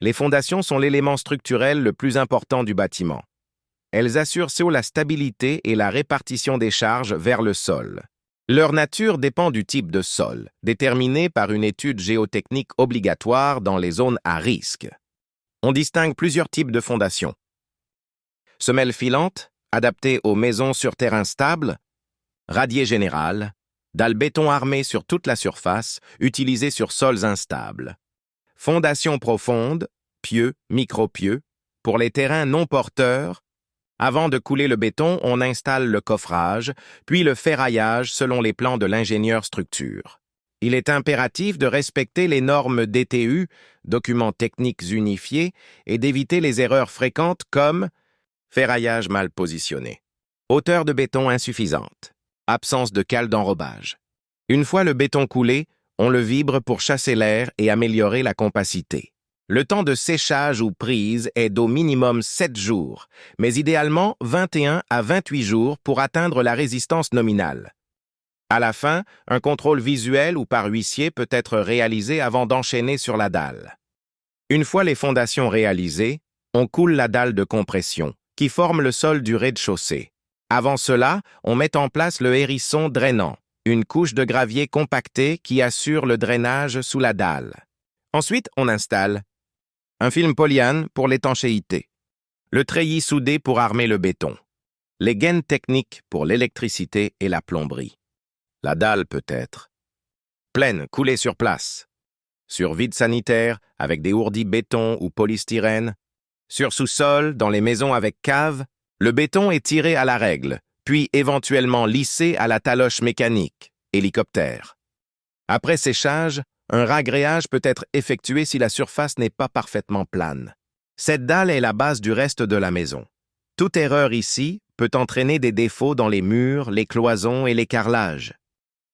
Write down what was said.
Les fondations sont l'élément structurel le plus important du bâtiment. Elles assurent la stabilité et la répartition des charges vers le sol. Leur nature dépend du type de sol, déterminé par une étude géotechnique obligatoire dans les zones à risque. On distingue plusieurs types de fondations. Semelle filante, adaptée aux maisons sur terrain stable. Radier général, dalle béton armée sur toute la surface, utilisée sur sols instables. Fondation profonde, pieux, micro-pieux, pour les terrains non porteurs. Avant de couler le béton, on installe le coffrage, puis le ferraillage selon les plans de l'ingénieur structure. Il est impératif de respecter les normes DTU, documents techniques unifiés, et d'éviter les erreurs fréquentes comme ferraillage mal positionné, hauteur de béton insuffisante, absence de cale d'enrobage. Une fois le béton coulé, on le vibre pour chasser l'air et améliorer la compacité. Le temps de séchage ou prise est d'au minimum 7 jours, mais idéalement 21 à 28 jours pour atteindre la résistance nominale. À la fin, un contrôle visuel ou par huissier peut être réalisé avant d'enchaîner sur la dalle. Une fois les fondations réalisées, on coule la dalle de compression, qui forme le sol du rez-de-chaussée. Avant cela, on met en place le hérisson drainant, une couche de gravier compacté qui assure le drainage sous la dalle. Ensuite, on installe un film polyane pour l'étanchéité, le treillis soudé pour armer le béton, les gaines techniques pour l'électricité et la plomberie. La dalle peut être pleine, coulée sur place, sur vide sanitaire avec des ourdis béton ou polystyrène, sur sous-sol, dans les maisons avec cave, le béton est tiré à la règle, puis éventuellement lissé à la taloche mécanique, hélicoptère. Après séchage, un ragréage peut être effectué si la surface n'est pas parfaitement plane. Cette dalle est la base du reste de la maison. Toute erreur ici peut entraîner des défauts dans les murs, les cloisons et les carrelages.